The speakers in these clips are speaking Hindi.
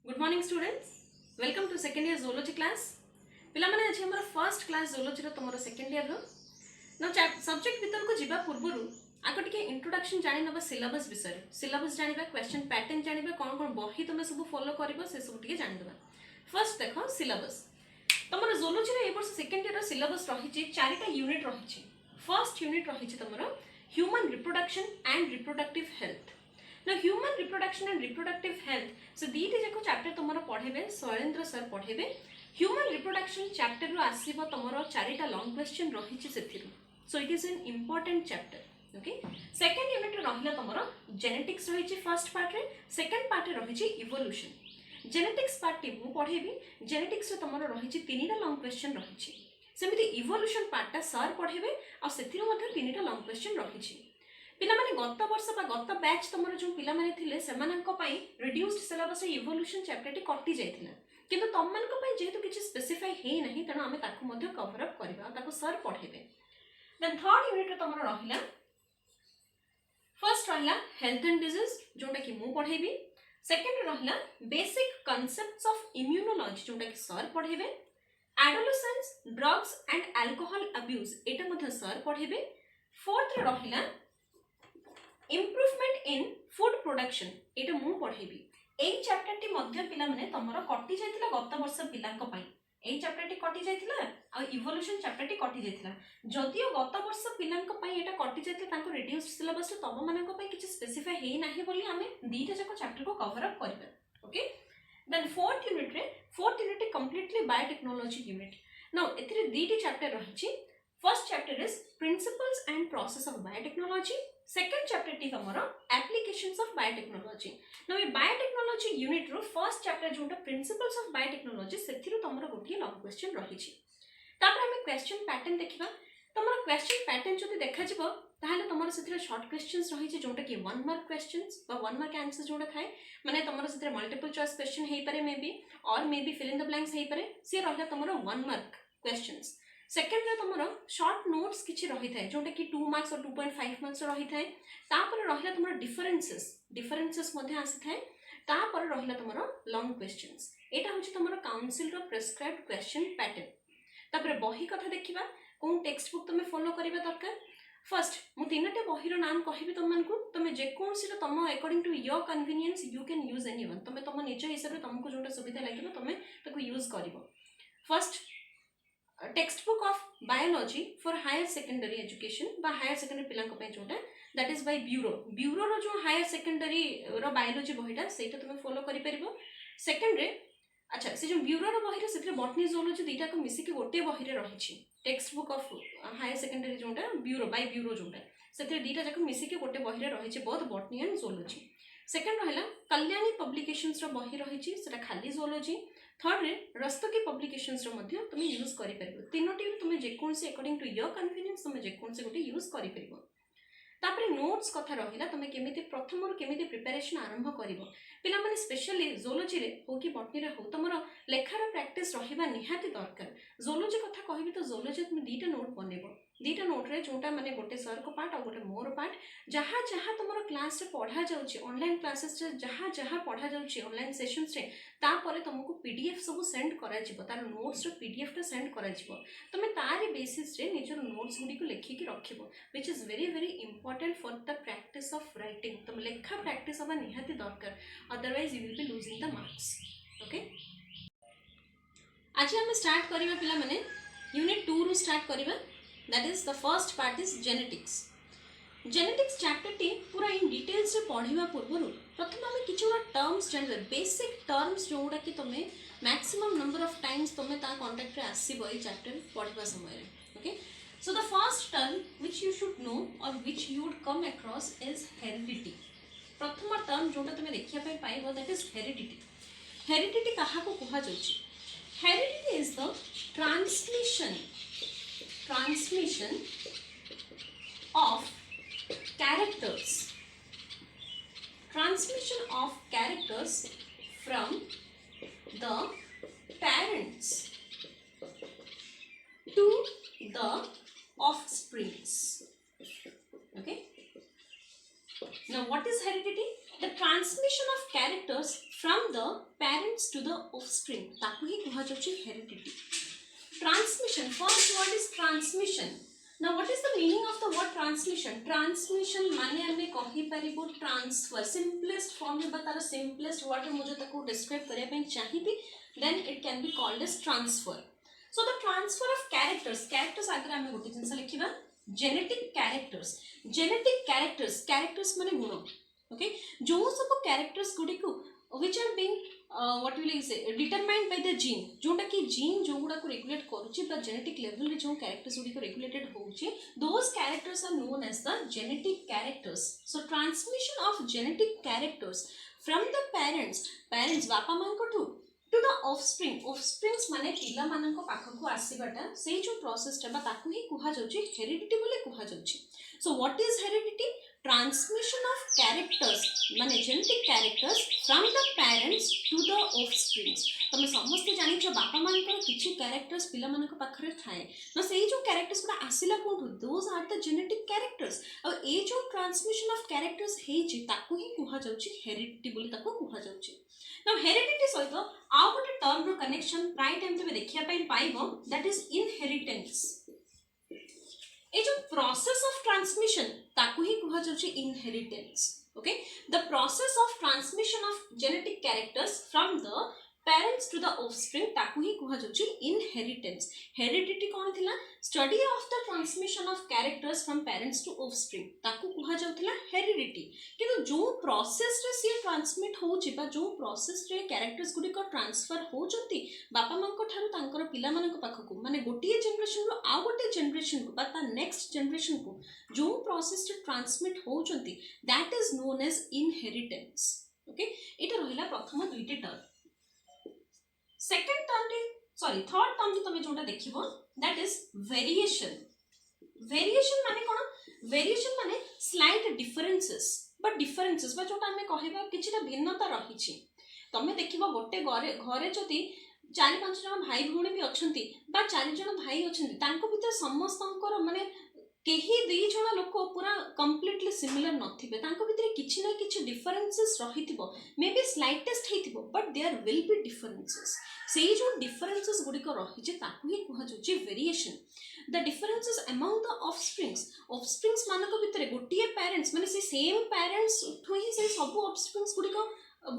Good morning students, welcome to second year zoology class. पिला माने आज हमर फर्स्ट क्लास जोलॉजी रो तमरो सेकेंड ईयर रो नो सब्जेक्ट भीतर को जीवा पूर्वरु आको टिके इंट्रोडक्शन जानि नबा सिलेबस विषय सिलेबस जानिबा क्वेश्चन पैटर्न जानिबा कोन कोन बही तमे सब फॉलो करबो से सब टिके जानि दबा। फर्स्ट देखो सिलेबस तमरो जोलॉजी रो ए वर्ष सेकेंड ईयर रो सिलेबस रहिछि चारिटा यूनिट रहिछि। फर्स्ट यूनिट रहिछि तमरो human reproduction and reproductive health. ना human reproduction and reproductive health से दीटी जाको चैप्टर तुमरो पढेबे शैलेंद्र सर पढेबे। ह्यूमन रिप्रोडक्शन चैप्टर रो आसीबो तुमरो चारिटा लॉन्ग क्वेश्चन रहिछि सेथिरु, so it is an important chapter. Okay, second unit रे रहिला तुमरो जेनेटिक्स रहिछि फर्स्ट पार्ट रे, सेकंड पार्ट रे रहिछि इवोल्यूशन। जेनेटिक्स पार्ट टी मु पढेबी, जेनेटिक्स रे तुमरो रहिछि तीनटा लॉन्ग क्वेश्चन रहिछि, सेमिति इवोल्यूशन पार्ट ता सर पढेबे आ सेथिरु मध्ये तीनटा लॉन्ग क्वेश्चन रहिछि। पिला माने गत वर्ष बा गत बैच तमरो जो पिला माने थिले सेमानंको पई रिड्यूस्ड सिलेबस रे इवोल्यूशन चैप्टर टी कटि जायतिला, किंतु तममानको पई जेहेतु किछि स्पेसिफाई हे नाही तनो आमे ताकु मध्ये कवर अप करबा, ताकु सर पढेबे। देन थर्ड यूनिट रे तमरो रहिला फर्स्ट रहिला हेल्थ एंड डिजीज जोटा कि मु पढेबी, सेकंड रहिला बेसिक कांसेप्ट्स ऑफ इम्यूनोलॉजी जोटा कि सर पढेबे, adolescence drugs and alcohol abuse एटा मध्ये सर पढेबे, फोर्थ रे रहिला इम्प्रूवमेंट इन फूड प्रोडक्शन एटा मु पढेबी। एई चैप्टर टी मध्य पिला माने तमरो कटि जायतिला गत वर्ष पिलांको पई, एई चैप्टर टी कटि जायतिला आ इवोल्यूशन चैप्टर टी कटि जायतिला। जदियो गत वर्ष पिलांको पई एटा कटि जायतिला तांको रिड्यूस्ड सिलेबस रे तब माननको पई किछि स्पेसिफाई हे नाही बोली आमे दीटा जाको चैप्टर को कवर अप करबे। ओके, देन फोर्थ यूनिट रे कंप्लीटली बायोटेक्नोलॉजी यूनिट। नाउ एथिरे दीटी चैप्टर रहिछि। First chapter is principles and process of biotechnology, second chapter टी तमरो एप्लीकेशंस ऑफ बायोटेक्नोलॉजी। नाउ ए बायोटेक्नोलॉजी यूनिट रो फर्स्ट चैप्टर जोटा प्रिंसिपल्स ऑफ बायोटेक्नोलॉजी सेथिरो तमरो गोटी लॉन्ग क्वेश्चन रहिछि। तापर हम क्वेश्चन पैटर्न देखिबा। तमरो क्वेश्चन पैटर्न जदि देखा जिवो ताहाले तमरो सेथिरे शॉर्ट क्वेश्चंस रहिछि जोटा कि 1 मार्क क्वेश्चंस बा 1 मार्क आंसर जोटा थाए, माने तमरो सेथिरे मल्टीपल चॉइस क्वेश्चन हेइ पारे maybe fill in the blanks हेइ पारे, से रहला तमरो 1 मार्क क्वेश्चंस। सेकेंड रे तमरो शॉर्ट नोट्स किछि रहि थाए जोटा कि 2 मार्क्स और 2.5 मार्क्स रहि थाए। तापर रहिला तमरो डिफरेंसेस मध्ये आसी थाए। तापर रहिला तमरो लॉन्ग क्वेश्चंस, एटा होछि तमरो काउंसिल रो प्रिस्क्राइब्ड क्वेश्चन पैटर्न। तापर बही कथा देखिबा, कोन टेक्स्ट बुक तमे फॉलो करिबा दरकार। फर्स्ट मु तीनटे बही रो नाम कहिबी तमनकु, तमे जे कोनसी रो तम according to your convenience you can use anyone, तमे तम निज हिसाब रे तमको जोटा सुविधा लागिबो तमे ताको यूज करिवो। First textbook of biology for higher secondary education बा हायर सेकेंडरी पिलांको पे जोटा दैट इज बाय ब्यूरो रो जो हायर सेकेंडरी रो बायोलॉजी बहिटा सेटा तुमे फॉलो करि परिबो। सेकंड रे अच्छा से जो ब्यूरो रो बहिरे सेथरे बॉटनी जूलॉजी दीटा को मिसी के गोटे बहिरे रहिछि। Textbook of higher secondary जोटा ब्यूरो जोटा सेथरे दीटा जाको मिसी के गोटे बहिरे रहिछि both botany and zoology. Second रहला कल्याणी पब्लिकेशंस रो बहि रहिछि सेटा खाली जूलॉजी। थर्ड रे रस्तकी पब्लिकेशंस रो मध्ये तुमे यूज करि परिबो। तीनोटी तुमे जे कोनसे अकॉर्डिंग टू योर कन्वीनियंस तुमे जे कोनसे गोटे यूज करि परिबो। तापरे नोट्स कथा रहिला तुमे केमिति प्रथम रो केमिति प्रिपरेशन आरंभ करिवो। पिला माने स्पेशली जूलॉजी रे हो कि बॉटनी रे हो तमरो लेखार प्रैक्टिस रहिबा निहाती दरकार। जूलॉजी कथा कहिबी तो जूलॉजी तुमे दीटा नोट बनेबो, दीटा नोट रे जोटा माने गोटे सर को पार्ट और गोटे मोर पार्ट जहाँ जहाँ तुमरो क्लास रे पढ़ा जाउची ऑनलाइन क्लासेस रे जहाँ जहाँ पढ़ा जाउची ऑनलाइन सेशंस रे तापरे तुमको पीडीएफ सब सेंड करा जिवो, तार नोट्स रो पीडीएफ टा सेंड करा जिवो। तुमे तारी बेसिस रे निजर नोट्स गुडी को लेखि के रखिबो, which is very very important for the practice of writing. तुम लेखा प्रैक्टिस हबा निहाती दरकार, otherwise you will be losing the marks. Okay, आज हम स्टार्ट करिबा पिला माने यूनिट 2 रु स्टार्ट करिबा। That is the first part is genetics. Genetics chapter T पूरा इन डिटेल्स रे पढिबा पूर्वरु प्रथम हम किछुरा टर्म्स जानबे, बेसिक टर्म्स जोडा कि तमे मैक्सिमम नंबर ऑफ टाइम्स तमे ता कांटेक्ट रे आसीबो ए चैप्टर पढिबा समय रे। Okay, so the first term which you should know or which you would come across is heredity. प्रथम टर्म जोडा तमे देखिया पय पाइबो दैट इज हेरिडिटी। हेरिडिटी काहा को कहा जाउची? Heredity is the transmission of characters from the parents to the offsprings. Okay, now what is heredity? The transmission of characters from the parents to the offspring ताकू ही कहा जाउची heredity. Transmission, first word is transmission. Now what is the meaning of the word transmission? Transmission माने हमें कही परिबो ट्रांसफर. सिंपलेस्ट फॉर्म में बतार सिंपलेस्ट वर्ड में मुझे ताको डिस्क्राइब करया पे चाहिबी then it can be called as transfer. So the transfer of characters आगे हमें गोटे जिंस लिखिबा genetic characters माने गुण. Okay, जो सब characters गुडी को which are being what will I say determined by the gene, जोटा कि gene जो गुडा को regulate करूची बा genetic level रे जो characters गुडी को regulated होउची, those characters are known as the genetic characters. So transmission of genetic characters from the parents बापा मां को to the offsprings माने पिला मानन को पाख को आसीबाटा सेही जो प्रोसेस टा बा ताकू ही कुहा जाउची हेरिडिटी बोले कुहा जाउची. So what is heredity? Transmission of characters माने genetic characters from the parents to the offsprings. तमे समस्त जानि छ बापा मान को किछि characters पिला मान को पाखरे थाए न सेही जो characters गुडा आसिला कोठु those are the genetic characters. और ए जो transmission of characters हे जे ताकू ही कुहा जाउची heredity बोली ताकू कुहा जाउची. Now heredity सहित आउ गोटे टर्म रो कनेक्शन प्राय टाइम तमे देखिया पई पाइबो that is inheritance. ए जो प्रोसेस ऑफ ट्रांसमिशन ताकू ही कुहा जाउची inheritance. Okay, the process of transmission of genetic characters from the parents to the offspring ताकू ही कुहा जाउची इनहेरिटेंस. हेरिडिटी कोन थिला? Study of the transmission of characters from parents to offspring ताकू कुहा जाउथिला हेरिडिटी. किंतु जो प्रोसेस रे से ट्रांसमिट होउची बा जो प्रोसेस रे कैरेक्टर्स गुडी को ट्रांसफर होउचंती बापा मां को थारु तांकर पिला मानन को पाखकु माने गोटिए जनरेशन रो आ गोटे जनरेशन को बा ता नेक्स्ट जनरेशन को जो प्रोसेस रे ट्रांसमिट होउचंती that is known as inheritance. Okay, एटा रहिला प्रथम दुईटे टर्म. सेकंड टर्म रे सॉरी थर्ड टर्म जे तमे जोटा देखिबो दैट इज वेरिएशन. वेरिएशन माने कोन? वेरिएशन माने स्लाइट डिफरेंसेस बा जोटा हमें कहबा किछिटा भिन्नता रहिछि. तमे देखिबो गोटे घरे जति 4-5 जन भाई भूणी भी अछंती बा 4 जन भाई अछंती तांको भीतर समस्तंकर माने केही 2 जण लोक पूरा कंप्लीटली सिमिलर नथिबे तांको भीतर किछि ना किछि डिफरेंसेस रहितिबो मे बी स्लाइटेस्ट हेतिबो but there will be differences. सेही जो डिफरेंसेस गुडी को रहिजे ताकू ही कुहा जाउची variation. The differences among the offsprings मानको भीतर गोटिए पेरेंट्स माने से सेम पेरेंट्स ठो ही से सब ऑफस्प्रिंग्स गुडी को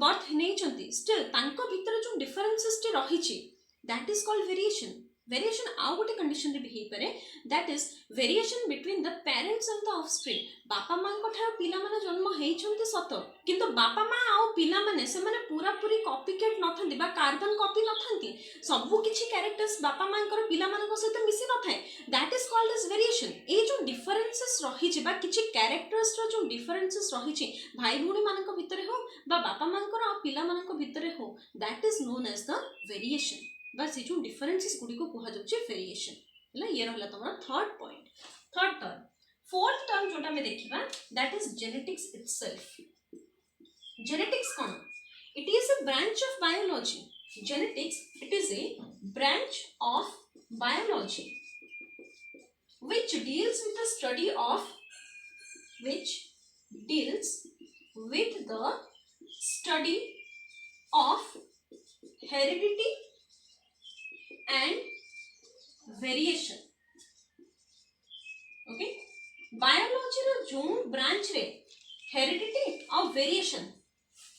बर्थ नै चंती स्टिल तांको भीतर जो डिफरेंसेस टे रहिछि that is called variation. Variation आउ गोटे कंडीशन रे भी हे पारे that is variation between the parents and the offspring. बापा मां को थार पिला माने जन्म हेइ छंती सत किंतु बापा मां आउ पिला माने से माने पूरा पूरी कॉपीकैट नथंती बा कार्बन कॉपी नथंती सब किछि कैरेक्टर्स बापा मां को पिला माने को सहित मिसी नथाय that is called as variation. ए जो डिफरेंसेस रहि जे बा किछि कैरेक्टर्स रो जो डिफरेंसेस रहि छै भाई भूणी माने को भीतर हो बा बापा मां को आ पिला माने को भीतर हो that is known as the variation. बस ये जो डिफरेंसेस गुडी को कुहा जाउची वेरिएशन. हला ये रहला तमरा third point. Third term. Fourth term जोटा में देखिबा that is genetics itself. Genetics कोन? It is a branch of biology. Genetics it is a branch of biology which deals with the study of heredity and variation. Okay, biology रो जो ब्रांच रे हेरिडिटी और वेरिएशन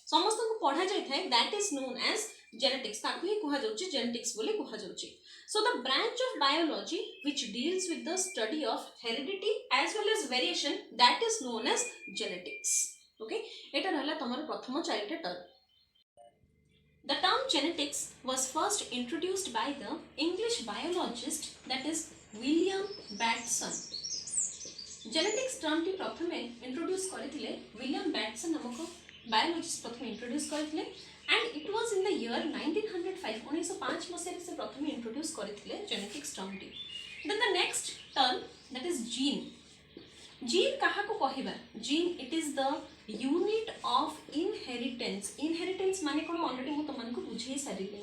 समस्त को पढ़ा जाय थाए that is known as genetics. ताकू ही कुहा जाउची जेनेटिक्स बोले कुहा जाउची. So the branch of biology which deals with the study of heredity as well as variation that is known as genetics. Okay, एटा रहला तमर प्रथम चारिटा term. The term genetics was first introduced by the English biologist that is William Batson. Genetics term T प्रथमे introduce करथिले विलियम बैटसन नामक बायोलॉजिस्ट प्रथमे introduce करथिले and it was in the year 1905 1905 मसिया से प्रथमे introduce करथिले genetics term टी. Then the next term that is gene. Gene कहा को कहिबा? Gene it is the unit of inheritance. Inheritance माने कोन? ऑलरेडी मु तमन को बुझे सारिले.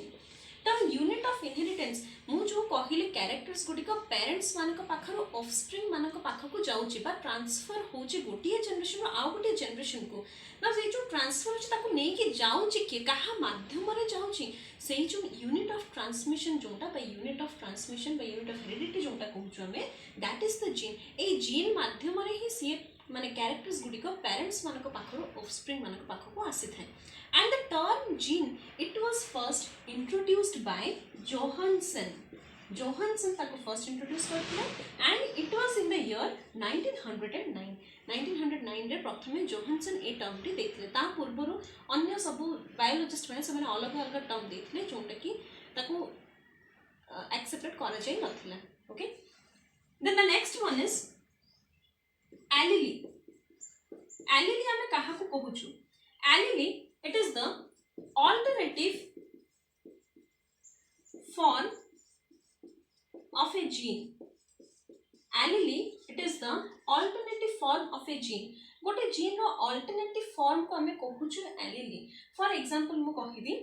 टर्म यूनिट ऑफ इनहेरिटेंस मु जो कहली कैरेक्टर्स गुडिक पेरेंट्स मानक पाखरु ऑफस्प्रिंग मानक पाखकु जाउची बा ट्रांसफर होची गोटिए जनरेशन रो आउ गोटिए जनरेशन को ना से जो ट्रांसफर होची ताकु नै कि जाउची के कहा माध्यम रे जाउची से जो यूनिट ऑफ ट्रांसमिशन जोटा बा यूनिट ऑफ ट्रांसमिशन बा यूनिट ऑफ हेरिडिटी जोटा कहूछु हमें that is the gene A gene माध्यम रे ही से माने कैरेक्टर्स गुडिक पेरेंट्स मानक पाखरु ऑफस्प्रिंग मानक पाखकु आसी थाए and the term gene it was first introduced by Johansen ताको first introduce करथिले and it was in the year 1909 रे प्रथमे जोहानसन ए टर्म टी देखले ता पूर्वरु अन्य सब बायोलॉजिस्ट माने से अलग अलग टर्म देखले जोंटा कि ताको एक्सेप्टेड करा जाय नथिला okay then the next one is allele हमें कहा को कहूछु allele it is the alternative form of a gene allele it is the alternative form of a gene गोटे जीन रो alternative form को हमें कहूछु allele for example मु कहिबी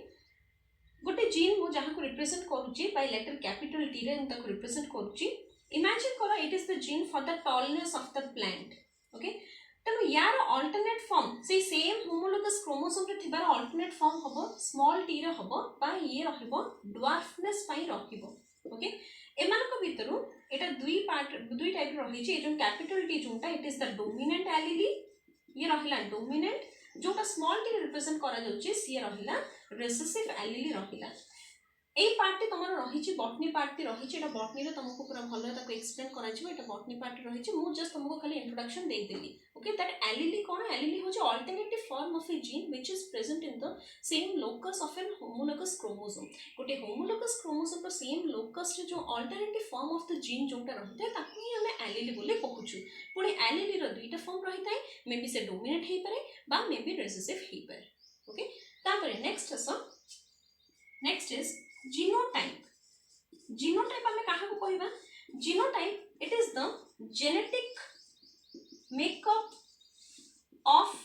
गोटे जीन मु जहां को रिप्रेजेंट करूची बाय लेटर कैपिटल टी रे उनका को रिप्रेजेंट करूची इमेजिन करो it is the gene for the tallness of the plant okay तेणु यार अल्टरनेट फॉर्म से सेम होमोलोगस क्रोमोसोम रे थिबार अल्टरनेट फॉर्म हबो स्मॉल टी रे हबो बा ये रहिबो ड्वार्फनेस पई रहिबो ओके एमानको भितरु एटा दुई टाइप रही छि एजन कैपिटल टी जोंटा it is the dominant allele ये रहिला डोमिनेंट जोटा स्मॉल टी रिप्रेजेंट करा जाउछि सी रहिला रिसेसिव एलीली रहिला ए पार्टी तमर रही छि बॉटनी पार्टी रही छि एटा बॉटनी रे तुमको पूरा भलो ताको एक्सप्लेन करा छि एटा बॉटनी पार्टी रही छि मु जस्ट तुमको खाली इंट्रोडक्शन दे देली ओके दैट एलीली कोन एलीली हो छि alternative form of a gene which is present in the same locus of an homologous chromosome गोटे होमोलोगस क्रोमोसोम रो सेम लोकस रे जो alternative form of the gene जोटा रहते ताकू ही हमें एलीली बोले कहूछु पुणी एलीली रो दुईटा फॉर्म रही थाए मे बी से डोमिनेंट हे पारे बा मे बी रिसेसिव हे पारे ओके तापर नेक्स्ट इज जीनोटाइप हमें कहा को कहबा genotype it is the genetic makeup of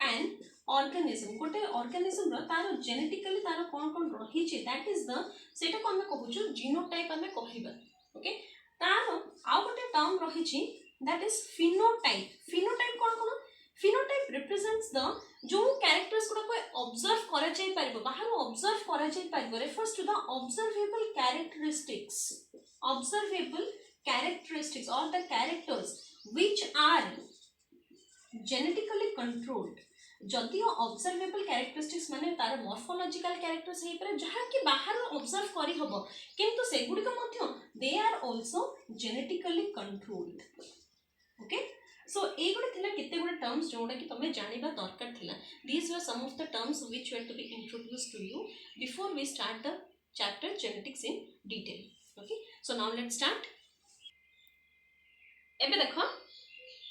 an organism गोटे ऑर्गेनिज्म रो तार जेनेटिकली तार कोन रही छि दैट इज द सेटा को हमें कहूछु जीनोटाइप हमें कहबा ओके तार आ गोटे टर्म रही छि that is phenotype cone phenotype represents the जो कैरेक्टर्स गुडा को ऑब्जर्व करा जाय परबो बाहर ऑब्जर्व करा जाय परबो refers to the observable characteristics or the characters which are genetically controlled जदियो ऑब्जर्वेबल कैरेक्टरिस्टिक्स माने तार मॉर्फोलॉजिकल कैरेक्टर्स हे पर जहा कि बाहर ऑब्जर्व करी हबो किंतु से गुडी को मध्य they are also genetically controlled okay so ए गुडे थिला केते गुडे टर्म्स जोडा कि तमे जानिबा दरकार थिला these were some of the terms which were to be introduced to you before we start the chapter genetics in detail okay so now let's start एबे देखो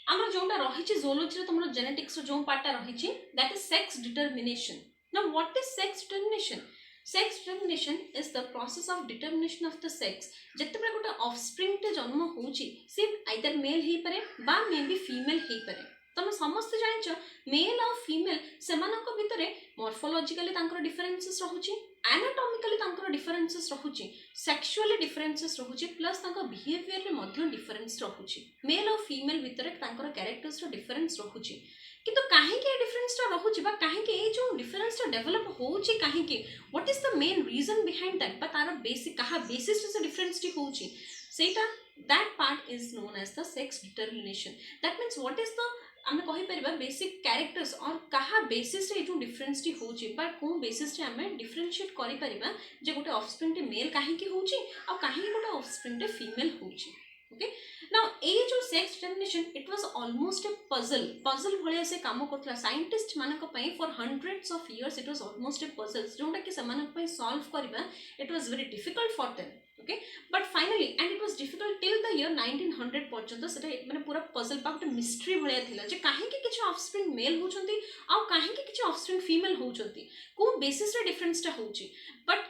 हमर जोंडा रही छि जूलॉजी रे तमरो जेनेटिक्स रो जो पार्टा रही छि that is sex determination now what is sex determination sex determination is the process of determination of the sex जत्ते बेले गोटे ऑफस्प्रिंग टे जन्म होउची से आइदर मेल हे पारे बा मे बी फीमेल हे पारे तमे समस्त जानिछ मेल और फीमेल सेमानक भितरे मॉर्फोलॉजिकली तांकर डिफरेंसेस रहूची एनाटॉमिकली तांकर डिफरेंसेस रहूची सेक्सुअली डिफरेंसेस रहूची प्लस तांकर बिहेवियर रे मध्ये डिफरेंस रहूची मेल और फीमेल भितरे तांकर कैरेक्टर्स रो डिफरेंस रहूची किंतु काहे के डिफरेंस टा रहूची बा काहे के ए जो डिफरेंस टा डेवलप होउची काहे के what is the main reason behind that बा तार बेसिक कहा बेसिस से डिफरेंस टी होउची सेटा that part is known as the sex determination that means what is the आमे कहि परिबा बेसिक कैरेक्टर्स और कहा बेसिस रे जो डिफरेंस टी होउची बा को बेसिस रे आमे डिफरेंशिएट करि परिबा जे गोटे ऑफस्प्रिंग टे मेल काहे के होउची आ काहे के गोटे ऑफस्प्रिंग टे फीमेल होउची ओके नाउ ए जो sex determination it was almost a puzzle भले से काम करथला साइंटिस्ट मानक पई for hundreds of years it was almost a puzzle जोंटा कि से मानक पई सॉल्व करबा it was very difficult for them okay but finally and it was difficult till the year 1900 पर्यंत सेटा माने पूरा पजल पार्ट मिस्ट्री भले थिला जे काहे के किछ ऑफस्प्रिंग मेल होचंती आ काहे के किछ ऑफस्प्रिंग फीमेल होचंती को बेसिस रे डिफरेंस टा होची but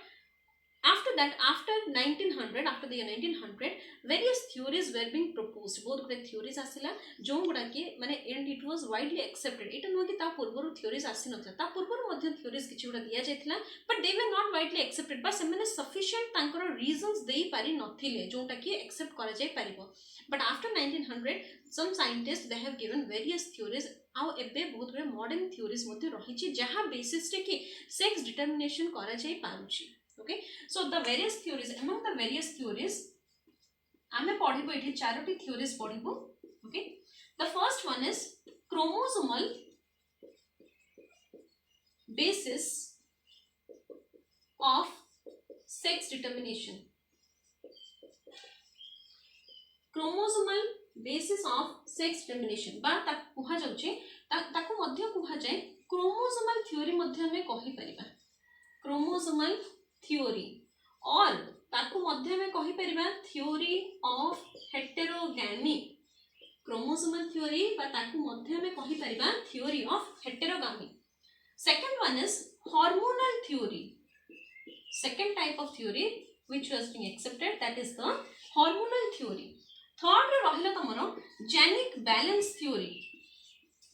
after after that, after 1900, after the year 1900, various theories were being proposed. बहुत गुड़े theories आसिला जो गुड़ा के माने and it was widely accepted. इटा नुआ कि ता पूर्वरु theories आसी नथला, ता पूर्वरु मध्य theories किछि गुड़ा दिया जायतिला, but they were not widely accepted. बस एमने sufficient तांकर reasons देई पारि नथिले जोटा कि accept करा जाय परिबो. But after 1900, some scientists they have given various theories. आउ एबे बहुत गुड़े modern theories मध्य रहिछि जहा basis रे कि sex determination करा जाय पारुछि. Okay, so the various theories, among the various theories आमे पढ़िबो एठी Charoti theories पढ़िबो. Okay, the first one is chromosomal basis of sex determination. Chromosomal basis of sex determination बा ता कुहा जाउचे ताकू मध्य कुहा जाय chromosomal theory मध्य हमें कहि परिबा. chromosomal theory और ताकू मध्य में कहि परिबा theory of heterogamy. chromosomal theory बा ताकू मध्य में कहि परिबा theory of heterogamy. Second one is hormonal theory. Second type of theory which was being accepted, that is the hormonal theory. Third रे रहिला तमरो genic balance theory.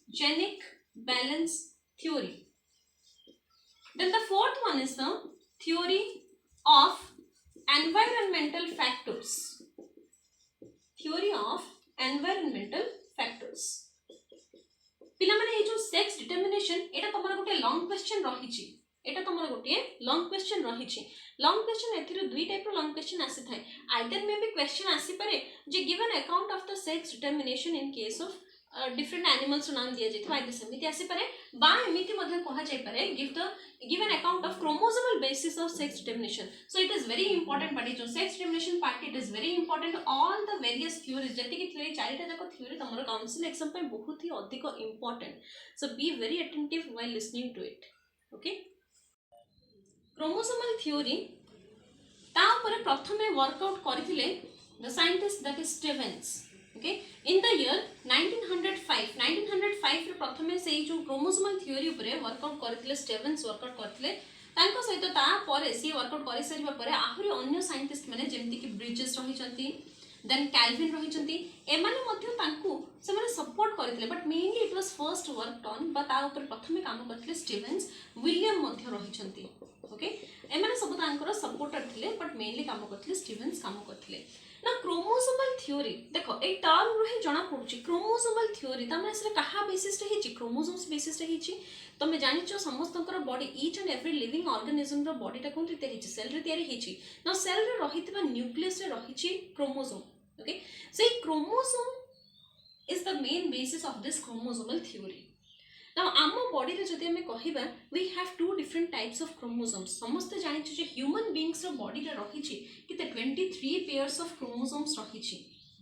Genic balance theory. Then the fourth one is the theory of environmental factors. Theory of environmental factors. पिला माने ए जो sex determination एटा तमरा गोटे long question रहिछि. एटा तमरा गोटे long question रहिछि. long question एथिरो दुई टाइप रो long question आसी थाए. Either may be question आसी पारे जे given account of the sex determination in case of different animals नाम दिया जाय थाए सेमिति आसी पारे बा एमिति मध्ये कहा जाय पारे give an account of chromosomal basis of sex determination. So it is very important part जो sex determination part it is very important. All the various theories जति कि theory चारिटा जाको theory तमरो council exam पे बहुत ही अधिक important. So be very attentive while listening to it. Okay, chromosomal theory ता ऊपर प्रथमे वर्कआउट करथिले the scientist that is Stevens. Okay, in the year 1905 रे प्रथमे से जो chromosomal theory ऊपर वर्कआउट करथिले Stevens वर्कआउट करथिले तांको सहित ता परे सी वर्कआउट करि सरिबा परे आहुरी अन्य साइंटिस्ट माने जेमति कि ब्रिजेस रहिचंती, देन कैल्विन रहिचंती, एमाने मध्य तांको से माने सपोर्ट करथिले. But mainly it was first work on बा ता ऊपर प्रथमे काम करथिले स्टीवेंस, विलियम मध्य रहिचंती. ओके, एमाने सब तांकर सपोर्टर थिले बट मेनली काम करथिले स्टीवेंस काम करथिले. ना क्रोमोसोमल थ्योरी देखो ए टर्म रही जना पड़ुची. क्रोमोसोमल थ्योरी ता माने से कहा बेसिस रे हिची, क्रोमोसोम्स बेसिस रे हिची. तमे जानिचो समस्तंकर body each and every living organism रो बॉडी टा कोन तयारी हिची, सेल रे तयारी हिची. ना सेल रे रहितबा न्यूक्लियस रे रहिची chromosome. Okay, so a chromosome is the main basis of this chromosomal theory. Now आम बॉडी रे जदि हमें कहिबा we have two different types of chromosomes. समस्त जानिछु जे ह्यूमन बीइंग्स रो बॉडी रे रहिछि किते 23 पेयर्स ऑफ क्रोमोसोम्स रहिछि.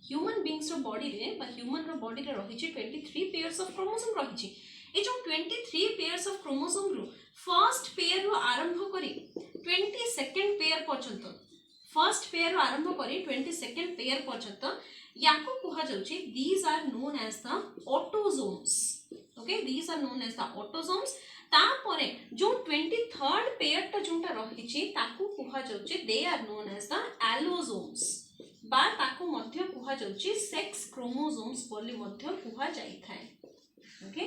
ह्यूमन बीइंग्स रो बॉडी रे बा ह्यूमन रो बॉडी रे रहिछि 23 पेयर्स ऑफ क्रोमोसोम रहिछि. ए जो 23 पेयर्स ऑफ क्रोमोसोम रो फर्स्ट पेयर रो आरंभ करी 22nd पेयर पर्यंत, फर्स्ट पेयर रो आरंभ करी 22nd पेयर पर्यंत याको कुहा जाउछि these are known as the autosomes. Okay, these are known as the autosomes. तापरे जो 23rd पेयर टा जोटा रहिछि ताकू कुहा जाउछि they are known as the allosomes. बा ताकू मध्य कुहा जाउछि सेक्स क्रोमोसोम्स बोली मध्य कुहा जाई थाए. ओके,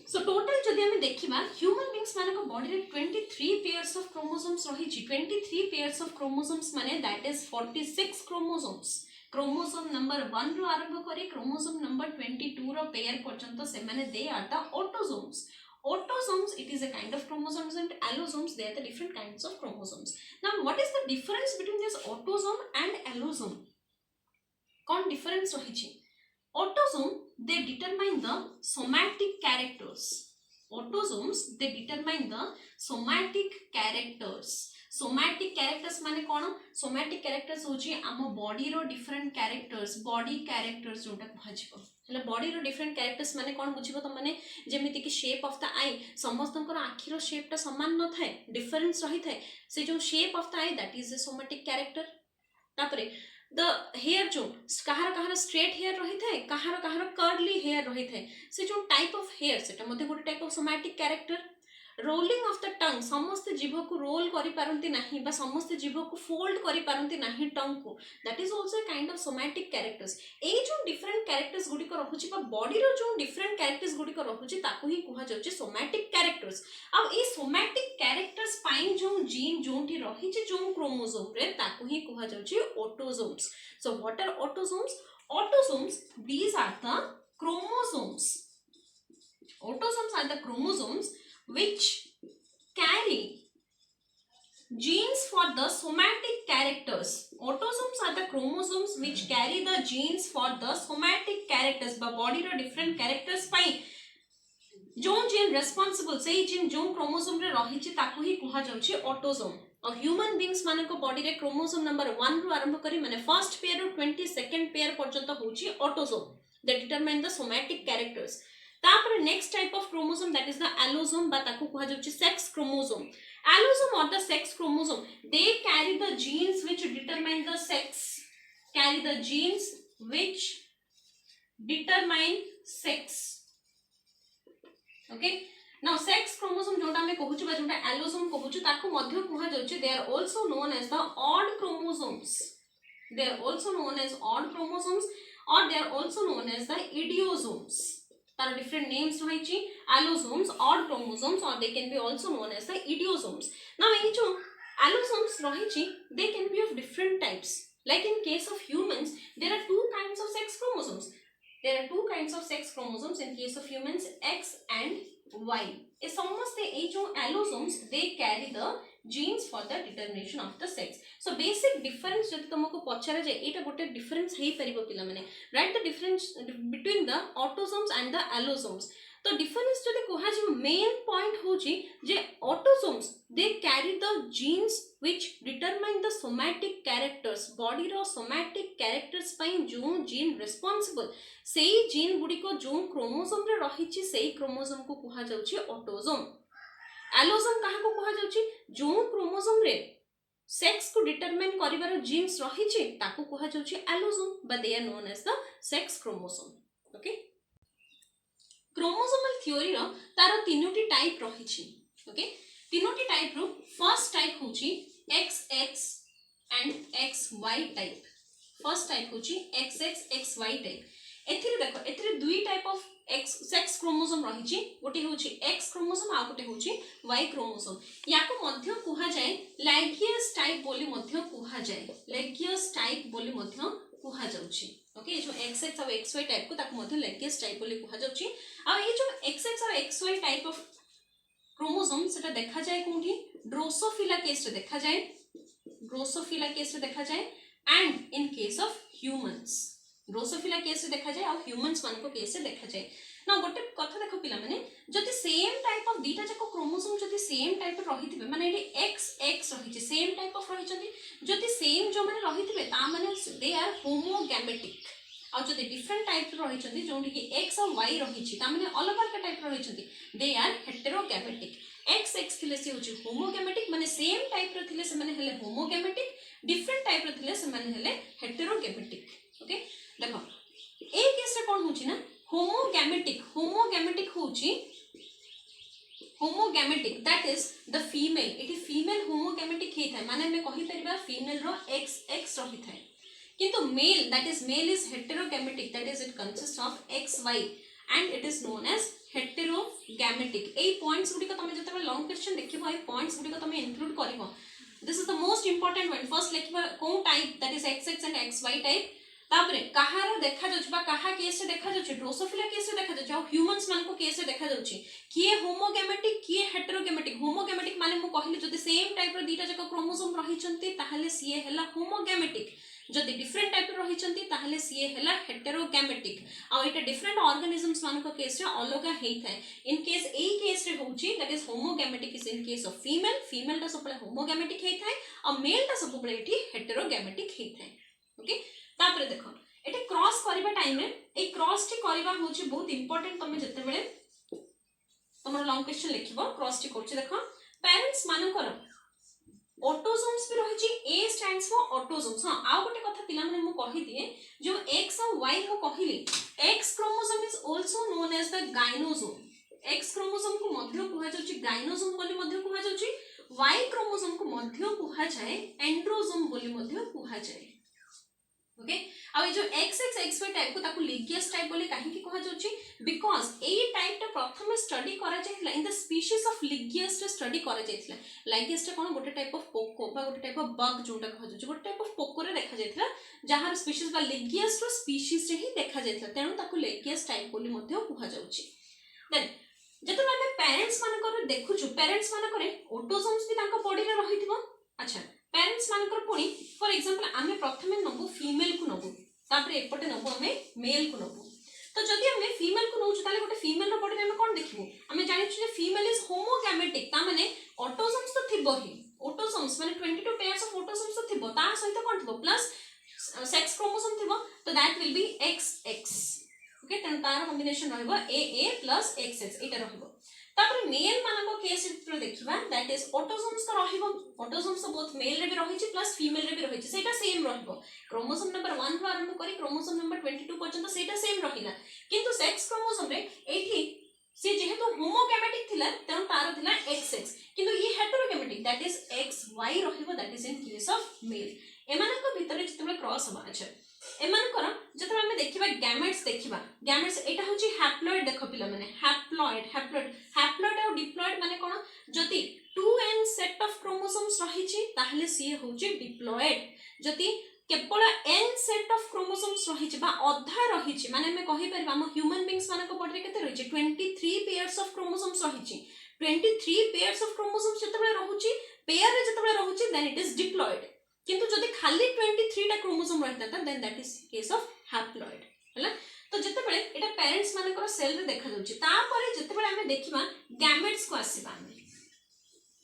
सो टोटल जदि हम देखिबा ह्यूमन बीइंग्स माने को बॉडी रे 23 पेयर्स ऑफ क्रोमोसोम्स रहिछि. 23 पेयर्स ऑफ क्रोमोसोम्स माने that is 46 chromosomes. Chromosome number 1 रो आरंभ करी क्रोमोसोम नंबर 22 रो पेयर पर्यंत से माने they are the autosomes. Autosomes, it is a kind of chromosomes, and allosomes, they are the different kinds of chromosomes. Now what is the difference between this autosome and allosome? कौन difference रहिछि? Autosome, they determine the somatic characters. Autosomes, they determine the somatic characters. Somatic characters माने कोन? सोमैटिक कैरेक्टर्स होची आम बॉडी रो डिफरेंट कैरेक्टर्स, बॉडी कैरेक्टर्स जोटा कहजिबो. हला बॉडी रो डिफरेंट कैरेक्टर्स माने कोन बुझिबो त माने जेमिति कि शेप ऑफ द आई, समस्तंकर आखि रो शेप ता समान न थाए, डिफरेंस रही थाए. से जो shape of the I that is a somatic character. तापरे द हेयर जो कहार स्ट्रेट हेयर रही थाए, कहार कर्ली हेयर रही थाए, से जो टाइप ऑफ हेयर सेटा मध्ये गोटे type of somatic character. Rolling of the tongue, समस्त जीभ को रोल करि पारंती नाही बा समस्त जीभ को फोल्ड करि पारंती नाही टंग को, that is also a kind of somatic characters. ए जो डिफरेंट कैरेक्टर्स गुडी को रहुची बा बॉडी रो जो डिफरेंट कैरेक्टर्स गुडी को रहुची ताको ही कुहा जाउची सोमैटिक कैरेक्टर्स। अब ए सोमैटिक कैरेक्टर्स पाइन जो जीन जोंठी रहिची जो क्रोमोसोम रे ताको ही कुहा जाउची autosomes. So what are autosomes? Autosomes, these are the chromosomes. Autosomes are the chromosomes which carry genes for the somatic characters. Autosomes are the chromosomes which carry the genes for the somatic characters. But body ro different characters पाई जो जीन रेस्पॉन्सिबल से जीन जो क्रोमोसोम रे रहिछि ताकू ही कुहा जाउछि ऑटोसोम। और ह्यूमन बीइंग्स माने को बॉडी रे क्रोमोसोम नंबर 1 रु आरंभ करी माने फर्स्ट पेयर रु 22nd पेयर पर्यंत होछि autosome that determine the somatic characters. तापर next type of chromosome that is the allosome बा ताकू कुहा जाउछि sex chromosome. Allosome or the sex chromosome they carry the genes which determine the sex, carry the genes which determine sex. Okay, now sex chromosome जोटा हमें कहूछु बा जोटा एलोसोम कहूछु ताको मध्य कुहा जाउछि they are also known as the odd chromosomes. They are also known as odd chromosomes और they are also known as the idiosomes. तार डिफरेंट नेम्स रहिछि एलोसोम्स, ऑड क्रोमोसोम्स और they can be also known as the idiosomes. Now ए जो एलोसोम्स रहिछि they can be of different types. Like in case of humans there are two kinds of sex chromosomes. There are two kinds of sex chromosomes in case of humans, X and Y. ए समस्ते ए जो allosomes they carry the genes for the determination of the sex. So basic difference जब तुमको पचारा जाए एटा गोटे difference हेई परिबो पिला माने, write the difference between the autosomes and the allosomes. तो difference जदि कोहा जे main point होची जे autosomes they carry the genes which determine the somatic characters. body row somatic characters पई जो gene responsible सेई जीन गुडी को जो क्रोमोसोम रे रहिछि सेई क्रोमोसोम को कुहा जाउछि ऑटोसोम। एलोसोम काहा को कुहा जाउछि जो क्रोमोसोम रे सेक्स को डिटरमाइन करिवार जीन्स रहिछि ताको कुहा जाउछि allosome, but they are known as the sex chromosome. Okay, chromosomal theory रो तार तीनोटी टाइप रहिछि। ओके, तीनोटी टाइप रो फर्स्ट टाइप होछि XX and XY type. First type होछि XX XY टाइप। एथिरे देखो एथिरे दुई type of X sex chromosome रहिछि, गोटे होछि एक्स क्रोमोसोम आ गोटे होछि वाई क्रोमोसोम। याको मध्य कुहा जाय लैगियस टाइप बोली मध्य कुहा जाय, लैगियस टाइप बोली मध्य कुहा जाउछि। ओके, जो XX और XY टाइप को ताको मध्य लैगियस टाइप बोली कुहा जाउछि। आ ये जो XX और XY टाइप ऑफ क्रोमोसोम सेटा देखा जाय कोठी ड्रोसोफिला केस रे देखा जाय, ड्रोसोफिला केस रे देखा जाय and in case of humans Drosophila case देखा जाए और ह्यूमंस मान को केस देखा जाए ना। गोटे कथा देखो पिला माने जति सेम टाइप ऑफ दीटा जाको क्रोमोसोम जति सेम टाइप रहिथिबे माने एडी XX रहिछि सेम टाइप ऑफ रहिछन्ती, जति सेम जो माने रहिथिबे ता माने दे आर होमोगैमेटिक। और जति डिफरेंट टाइप रहिछन्ती जोंठी कि X और Y रहिछि ता माने अलग अलग type रहिछन्ती they are heterogametic. XX थिले से होछि होमोगैमेटिक माने सेम टाइप र थिले से माने हेले होमोगैमेटिक, डिफरेंट टाइप र थिले से माने हेले हेटेरोगैमेटिक। ओके, देखो ए केस रे कोन होछि ना होमोगैमेटिक। होमोगैमेटिक होछि homogametic that is the female. एटी फीमेल होमोगैमेटिक हे थाय माने हमें कहि परिबा फीमेल रो XX रहि थाय, किंतु male that is male is heterogametic that is it consist of XY and it is known as heterogametic. ए पॉइंट्स गुडी को तमे जते लॉन्ग क्वेश्चन देखिबो ए पॉइंट्स गुडी को तमे इंक्लूड करिवो। This is the most important one. First लिखिबा कोन type that is XX and XY type, तापरे कहार देखा जाउछ बा कहा केस रे देखा जाउछ ड्रोसोफिला केस रे देखा जाउछ और ह्यूमंस मान को केस रे देखा जाउछ किए होमोगैमेटिक किए हेटेरोगैमेटिक। होमोगैमेटिक माने मु कहिली जदि सेम टाइप रो दीटा जक क्रोमोसोम रहिचंती ताहाले सीए हेला होमोगैमेटिक, जदि डिफरेंट टाइप रो रहिचंती ताहाले सीए हेला हेटेरोगैमेटिक। और एटा डिफरेंट ऑर्गेनिजम्स मान को केस रे अलग हेई थाए। इन केस ए केस रे होउची that is homogametic is in case of female, female ता सबले होमोगैमेटिक हेई थाए और मेल ता सबले एठी हेटेरोगैमेटिक हेई थाए। ओके, तापरे देखो एटे क्रॉस करिबा टाइम रे ए क्रॉस टी करिबा होची बहुत इंपोर्टेंट। तमे जते बेले तमरो लॉन्ग क्वेश्चन लिखिबो क्रॉस टी करछि देखो पेरेंट्स मानकर ऑटोसोम्स भी रहिछि। A stands for autosomes. हां आ गोटे कथा पिला माने मु कहि दिए जो X और Y को कहिली X chromosome is also known as the gynosome. X chromosome को मध्य कुहा जाउछि गाइनोसोम बोली मध्य कुहा जाउछि, Y मध्य कुहा जाए एंड्रोसोम बोली मध्य कुहा जाए। ओके आ जो XX टाइप को ताकू लिगियस टाइप बोली काहे की कहा जाउची बिकॉज़ ए टाइप टा प्रथम स्टडी करा जायतिला इन द स्पीशीज ऑफ लिगियस टा स्टडी करा जायतिला। लिगियस टा कोन गोटे टाइप ऑफ पोको बा गोटे टाइप ऑफ बग जोटा कहा जाउची गोटे टाइप ऑफ पोको रे देखा जायतिला जहार स्पीशीज बा लिगियस रो स्पीशीज रे ही देखा जायतिला तेनु ताकू लिगियस टाइप बोली मध्य कहा जाउची। देन जतो हम पेरेंट्स मानकर देखुछु पेरेंट्स मानकर ऑटोसोम्स भी तांको बॉडी रे रहिथिबो। अच्छा पेरेंट्स मानकर पुणी फॉर एग्जांपल आमे प्रथमे नबु फीमेल को नबु तापर एपटे नबु आमे मेल को नबु। तो जदि आमे फीमेल को नउछु ताले गोटे फीमेल रो बॉडी रे आमे कोन देखिबो आमे जानिछु जे फीमेल इज होमोगैमेटिक ता माने ऑटोसोम्स तो थिबो ही ऑटोसोम्स माने 22 पेयर्स ऑफ ऑटोसोम्स तो थिबो ता सहित कोन थिबो प्लस सेक्स क्रोमोसोम थिबो तो that will B XX। Okay तन तार कॉम्बिनेशन रहबो AA प्लस XX एटा रहबो। तापर मेल मानको केस रे देखिबा दैट इज ऑटोसोम्स तो रहइबो ऑटोसोम्स तो बोथ मेल रे भी रहिछि प्लस फीमेल रे भी रहिछि सेटा सेम रहइबो क्रोमोसोम नंबर 1 रो आरंभ करी क्रोमोसोम नंबर 22 पर्यंत सेटा सेम रहिला किंतु सेक्स क्रोमोसोम रे एठी से जेहेतु होमोगैमेटिक थिला तन तार थिला XX किंतु ये हेटेरोगैमेटिक दैट इज XY रहिबो that is in case of male. एमानक भितरे जतबे क्रॉस हबा अच्छा एमानकर जतबे हम देखिबा गैमेट्स एटा होची हैप्लॉइड देखो पिला माने हैप्लॉइड और डिप्लॉइड माने कोन जति 2n सेट ऑफ क्रोमोसोम्स रहिछि ताहले सी होची डिप्लॉइड जति केवल n सेट ऑफ क्रोमोसोम्स रहिछि बा अधा रहिछि माने हम कहि परबा हम ह्यूमन बीइंग्स मानको बॉडी रे केते रहिछि 23 पेयर्स ऑफ क्रोमोसोम्स रहिछि 23 पेयर्स ऑफ क्रोमोसोम्स जतबे रहुछि पेयर रे जतबे रहुछि देन इट इज डिप्लॉइड किंतु जदि खाली 23 टा क्रोमोसोम रहता then that is case of haploid हला। तो जतबेले एटा पेरेंट्स मानकर सेल रे देखा जाउची तापरे जतबेले हमें देखिबा गैमेट्स को आसीबा हमें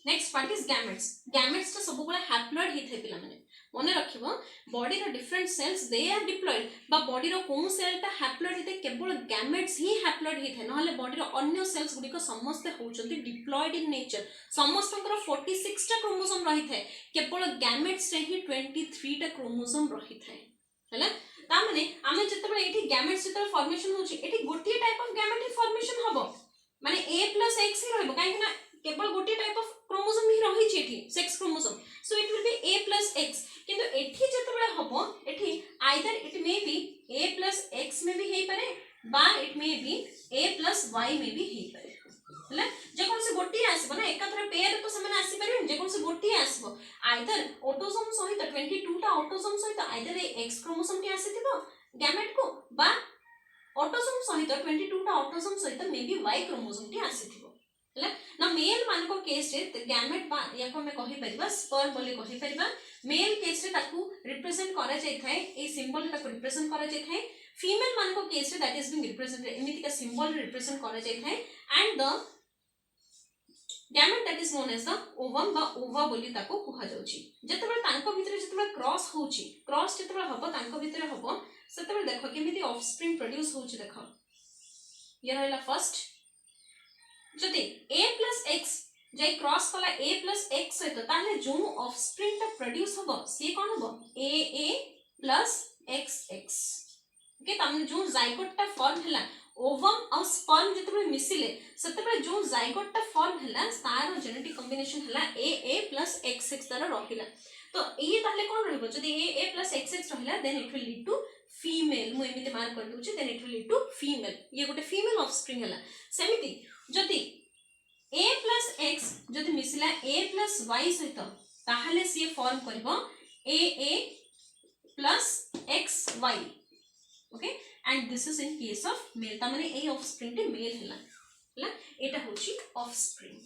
नेक्स्ट पार्ट इज गैमेट्स तो सब बळे हैप्लॉइड ही थे पिला माने मने रखिबो बॉडी रो different cells they are diploid बा बॉडी रो कोन सेल ता हैप्लॉइड हिते केवल गैमेट्स ही हैप्लॉइड ही थे नहले बॉडी रो अन्य सेल्स गुडी को समस्त होचंती डिप्लॉइड इन नेचर समस्तंकर 46 टा क्रोमोसोम रही थे केवल गैमेट्स रे ही 23 टा क्रोमोसोम रही थे हला। ता माने आमे जतबे एठी गैमेट्स जतबे फॉर्मेशन होची एठी गोटी टाइप ऑफ गैमेट फॉर्मेशन हबो माने A + X ही रहबो काहे ना केवल गोटी टाइप ऑफ क्रोमोसोम ही रही छी एठी sex chromosome so it will be A + X किंतु एठी जतबे हबो एठी either it may be A + X में भी हेई पारे बा it may be A + Y में भी हेई पारे हला। जे कोन से गोटी आसीबो ना एकाथरे पेयर तो समान आसी पारे जे कोन से गोटी आसीबो आइदर ऑटोसोम सहित 22 टा ऑटोसोम सहित आइदर X क्रोमोसोम टी आसीथिबो गैमेट को बा ऑटोसोम सहित 22 टा ऑटोसोम सहित मे बी Y क्रोमोसोम टी आसीथिबो हला। ना मेल मानको केस रे गैमेट बा या को हम कहि परिबा स्पर्म बोली कहि परिबा मेल केस रे ताकू रिप्रेजेंट करा जाय थाए ए सिंबल ताकू रिप्रेजेंट करा जाय थाए फीमेल मानको केस रे दैट इज बीइंग रिप्रेजेंटेड एमिति का सिंबल रिप्रेजेंट करा जाय थाए and the gamete that is known as the ovum बा ओवा बोली ताको कहा जाउची। जतबे तांको भितरे जतबे क्रॉस होउची क्रॉस जतबे हबो तांको भितरे हबो सेतबे देखो केमिति ऑफस्प्रिंग प्रोड्यूस होउची देखो ये रहला फर्स्ट जति A + X जे क्रॉस कला A + X सहित ताले जो ऑफस्प्रिंग ता प्रोड्यूस हबो से कोन हबो AA + XX। ओके तामने जो जाइगोट ता फॉर्म हला ओवम और स्पर्म जतबे मिसिले सेतबे जो जाइगोट ता फॉर्म हला तार जेनेटिक कॉम्बिनेशन हला AA + XX तार रहिला तो ये ताले कोन रहबो जदि AA + XX रहिला then it will lead to female मु एमिते मार्क कर दूची then it will lead to female ये गोटे फीमेल ऑफस्प्रिंग हला। सेमिति जदि A + X जदि मिसिला A + Y सहित ताहले से फॉर्म करबो AA + XY okay and this is in case of mail ता माने ए ऑफस्प्रिंग टे मेल हला एटा होची ऑफस्प्रिंग।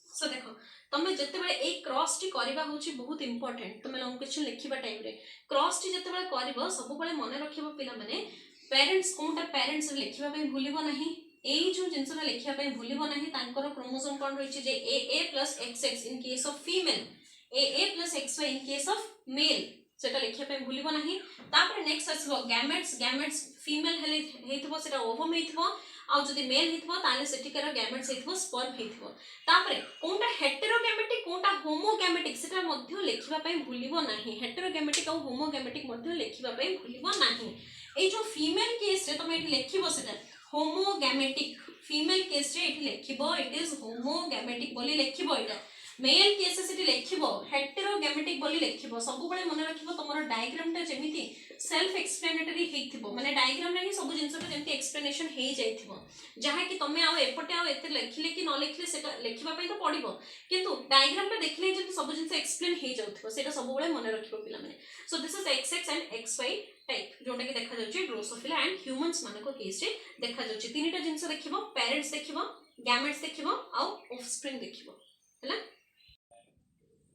सो देखो तमे जतेबेले ए क्रॉस टी करबा होची बहुत इंपोर्टेंट तमे लॉन्ग क्वेश्चन लिखिबा टाइम रे क्रॉस टी जतेबेले करबो सब बेले मन रखिबो पिला माने पेरेंट्स कोनटा पेरेंट्स लिखिबा पे भूलिबो नाही ए जो जिंसरा लिखिबा पे भूलिबो नाही तांकर क्रोमोसोम कोन रहिछि जे AA + XX in case of female AA + XY in case of male सेटा लिखिबा पे भूलिबो नाही। तापर नेक्स्ट आसबो गैमेट्स फीमेल हेले हेतबो सेटा ओवम हेतबो आ जदि मेल हेतबो ताले सेटिकर गैमेट्स हेतबो स्पर्म हेतबो तापर कोनटा हेटेरोगैमेटिक कोनटा होमोगैमेटिक सेटा मध्य लिखिबा पे भूलिबो नाही हेटेरोगैमेटिक आ होमोगैमेटिक मध्य लिखिबा पे भूलिबो नाही। ए जो फीमेल केस रे तमे लिखिबो सेटा होमोगैमेटिक फीमेल केस रे एठी लेखिबो इट इज होमोगैमेटिक बोली लेखिबो एटा मेल केसेस एठी लेखिबो हेटेरोगैमेटिक बोली लेखिबो सब बळे मन रखिबो तमरो डायग्राम टा जेमिति सेल्फ एक्सप्लेनेटरी हेइथिबो माने डायग्राम रे ही सब जिंस टा जेमिति एक्सप्लेनेशन हेइ जाइथिबो जहा कि तमे आ एपटे आ एते लेखिले कि न लेखिले सेटा लेखिबा पई तो पडिबो किंतु डायग्राम रे देखिले जे सब जिंस एक्सप्लेन हेइ जाउथिबो सेटा सब बळे मन रखिबो पिला माने so this is XX and XY type जोटा कि देखा जाउची ड्रोसोफिला एंड ह्यूमंस मानको केस रे देखा जाउची तीनटा जिंस देखिबो पेरेंट्स देखिबो गैमेट्स देखिबो आ ऑफस्प्रिंग देखिबो हैला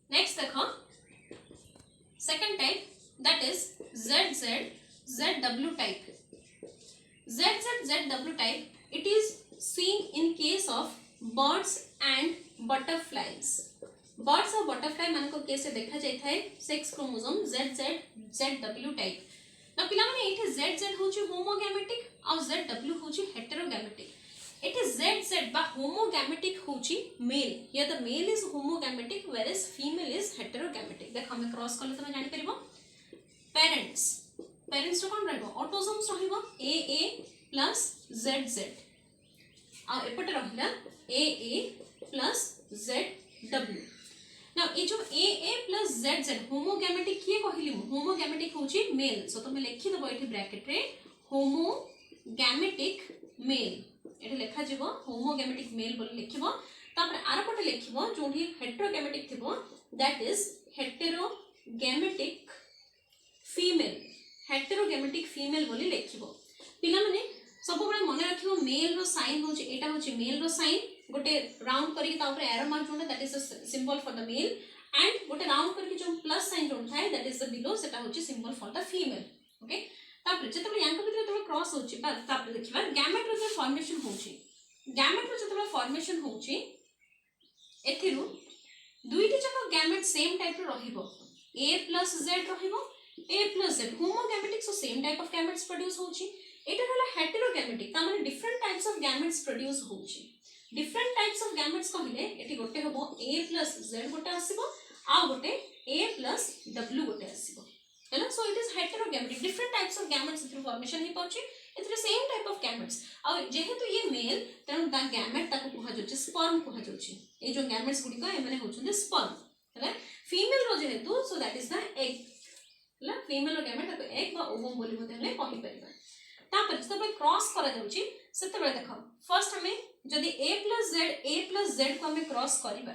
नेक्स्ट देखो second type that is ZZ type ZZ type it is seen in case of birds and butterflies birds और बटरफ्लाई मान को केस देखा जाय थाए सेक्स क्रोमोसोम ZZ टाइप ना पिला माने एठी ZZ होची होमोगैमेटिक और ZW होची हेटेरोगैमेटिक एठी ZZ बा होमोगैमेटिक होची male here the male is homogametic whereas female is heterogamitic देखो हम क्रॉस करले तमे जानि परिबो पेरेंट्स तो कोन रहबो ऑटोसोम्स रहबो AA प्लस ZZ आ एपटे रहला AA प्लस ZW ना ये जो AA प्लस ZZ होमोगैमेटिक किए कहली होमोगैमेटिक होची मेल सो तुम लिखि दबो एठी ब्रैकेट रे होमोगैमेटिक मेल एठी लेखा जीवो होमोगैमेटिक मेल बोली लिखिबो तापर आर पटे लिखिबो जोठी हेटेरोगैमेटिक थिबो दैट इज हेटेरोगैमेटिक फीमेल बोली लिखिबो पिला माने सब बळे मन रखिबो मेल रो साइन होची एटा होची मेल रो साइन गोटे राउंड करी ता ऊपर एरो मार्क जोंडा that is a symbol for the male and गोटे राउंड करके जो प्लस साइन जोंडा थाए दैट इज द बिलो सेटा होची symbol for the female okay तापर जतबे यांक भितर जतबे क्रॉस होची बा तापर देखिबा गैमेट रो जो फॉर्मेशन होची गैमेट रो जतबे फॉर्मेशन होची एथिरु दुईटी जक गैमेट सेम टाइप रो रहिबो A plus Z रहिबो A plus Z homogametic so same type of gametes produce होची एटा हला हेटेरोगैमेटिक ता माने different types of gametes produce होची डिफरेंट टाइप्स ऑफ गैमेट्स कहले एठी गोटे हबो A plus Z गोटे आसीबो आ गोटे A plus W गोटे आसीबो हैला so it is heterogametic different types of gametes through formation ही पाउची एथरे सेम टाइप ऑफ गैमेट्स आ जेहेतु ये मेल तनु ता गैमेट ताको कुहा जोची स्पर्म कुहा जोची ए जो गैमेट्स गुडी को ए माने होचुंदे स्पर्म हैला फीमेल रो जेहेतु सो दैट इज द एग हैला फीमेल रो गैमेट ताको एग बा ओवम बोली मते हले कहि परिबा तापर जतबे क्रॉस करा जाउची सेतबे देखो फर्स्ट हमें जदी A plus Z को हमें क्रॉस करिबा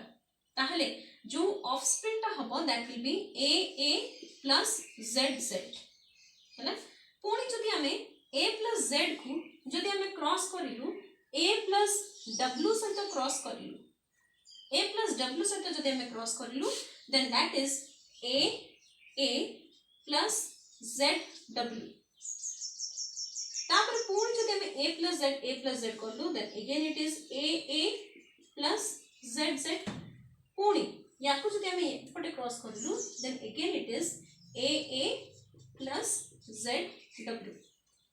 ताहले जो ऑफस्प्रिंग ता हबो that will be AA plus ZZ हैला पुणी जदी हमें A plus Z को जदी हमें क्रॉस करिलु A plus W सहित क्रॉस करिलु A plus W सहित जदी हमें क्रॉस करिलु then that is AA plus ZW तापर पूर्ण जदि हमें A plus Z करलु then again it is AA plus ZZ पूर्ण याको जदि हमें एपटे क्रॉस करलु then again it is AA plus ZW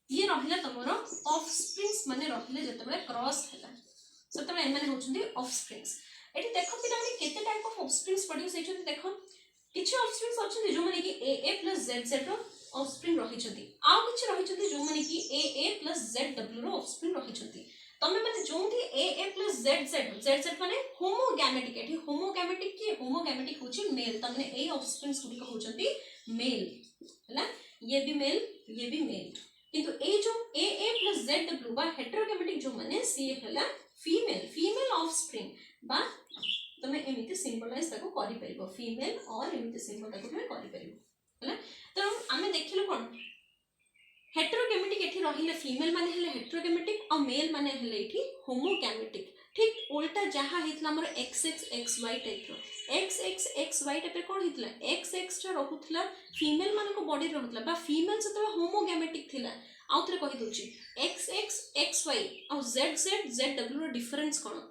ये रहिला तमरो ऑफस्प्रिंग्स माने रहिले जतबे क्रॉस हैला सतबे ए माने होचुंदी ऑफस्प्रिंग्स एठी देखो पिला माने केते टाइप ऑफ ऑफस्प्रिंग्स प्रोड्यूस हेचुंदी देखो किछि ऑफस्प्रिंग्स अछन जो माने कि AA plus ZZ रो ऑफस्प्रिंग रही छथि आउ किछ रही छथि जो माने कि AA plus ZW रो ऑफस्प्रिंग रही छथि तमे माने जोंथि AA plus ZZ माने होमोगैमेटिक एठी होमोगैमेटिक की होमोगैमेटिक होची मेल तमने ए ऑफस्प्रिंग्स गुडी को होचथि मेल हैला ये भी मेल किंतु ए जो AA plus ZW बा हेटेरोगैमेटिक जो माने सी हैला फीमेल ऑफस्प्रिंग बा तमे एमिति सिंबलाइज ताको करि परिबो फीमेल और एमिति सिंबल ताको तमे करि परिबो हैला तो आमे देखिलो कोन हेटेरोगैमेटिक एठी रहिले फीमेल माने हले हेटेरोगैमेटिक और मेल माने हले एठी होमोगैमेटिक ठीक उल्टा जहा हितला हमर XXXY टाइप रो XXXY टाइप रे कोन हितला XX टा रहुतला फीमेल माने को बॉडी रहुतला बा फीमेल से तो होमोगैमेटिक थिला आउथरे कहि दोची XXXY और ZZZW रो डिफरेंस कोन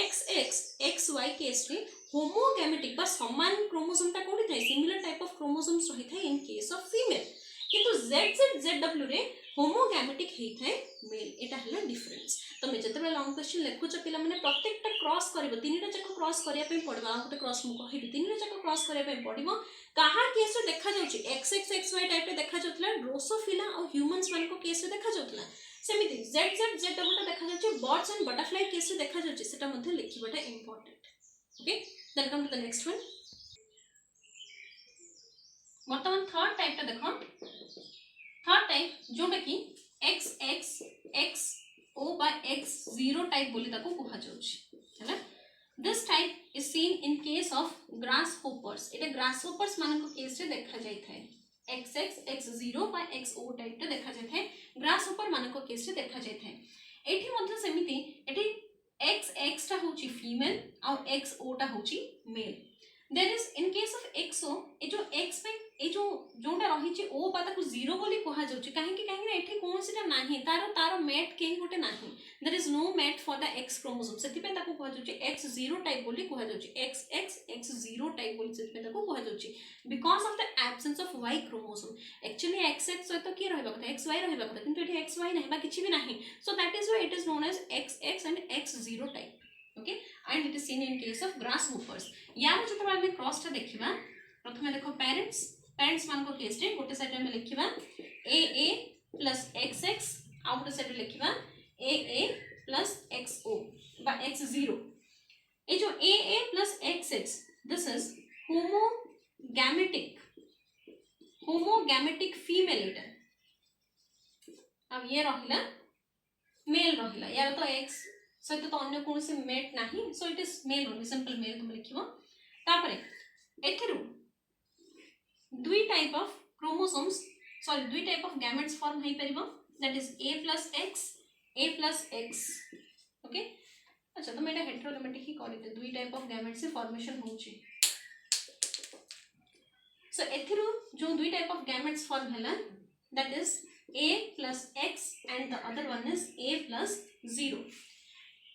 XXXY केस रे होमोगैमेटिक बा समान क्रोमोसोम ता कोडी थाए सिमिलर टाइप ऑफ क्रोमोसोम्स रही थाए इन केस ऑफ फीमेल किंतु ZZ रे होमोगैमेटिक हेइथाय मेल। एटा हला डिफरेंस। तमे जतबे लॉन्ग क्वेश्चन लेखुछ पिला माने प्रत्येकटा क्रॉस करबो, तीनटा जाक क्रॉस करिया पे पड़बा। आ गोटे क्रॉस मु कहिबी, तीनटा जाक क्रॉस करिया पे पड़िबो। काहा केस रे देखा जाउची XXXY टाइप रे देखा जाउतला, ड्रोसोफिला और ह्यूमंस मान को केस रे देखा जाउतला। सेमिति ZZZ टा देखा जाउची बर्ड्स एंड बटरफ्लाई केस रे देखा जाउची, सेटा मध्ये लिखिबाटा important. Okay, then come to the next one. वर्तमान थर्ड टाइप टा देखो। थर्ड टाइप जोटा कि XXXO by X0 टाइप बोली ताको कहा जाउची हैला। This type is seen in case of grass hoppers. Etah grass hoppers मान को केस रे देखा जाय थाए। XXX0 by XO टाइप टा देखा जाय थाए, ग्रास होपर मान को केस रे देखा जाय थाए। एठी मध्ये सेमिति एठी XX टा होची फीमेल और XO टा होची male. There is in case of XO ए जो X पे ए जो जोटा रही छि O पाता को 0 बोली कहा जाउछि। काहे कि ना एठी कोनसीटा नाही, तारो मेट केही गोटे नाही। There is no mate for the X chromosome, सेति पे ताको कहा जाउछि X0 टाइप बोली कहा जाउछि। XXX0 टाइप बोली सेति पे ताको कहा जाउछि because of the absence of Y chromosome. Actually XX सहित की रहबा कथा, XY रहबा कथा, किंतु एठी XY नाही बा किछि भी नाही। So that is why it is known as XX and X0 type. Okay, and it is seen in case of grasshoppers. यार जतो आमे क्रॉस टा देखिबा, प्रथमे देखो पेरेंट्स मान को केस रे गोटे साइड में लिखिबा AA प्लस XX, आ गोटे साइड लिखिबा AA प्लस XO बा X0। ए जो AA plus XX this is homogametic female. एटा अब ये रहिला मेल रहिला, यार तो X सहित तो अन्य कौन से मेट नाही, so it is male only, simple male तुम लिखिबो। तापरे एथिरु दुई टाइप ऑफ क्रोमोसोम्स सॉरी दुई टाइप ऑफ गैमेट्स फॉर्म हेई परिबो, that is A plus X A plus X। Okay, अच्छा तो मेटा हेटेरोगैमेटिक ही करिते दुई टाइप ऑफ गैमेट से फॉर्मेशन होउची। सो एथिरु जो दुई टाइप ऑफ गैमेट्स फॉर्म हला, that is A plus X and the other one is A plus 0।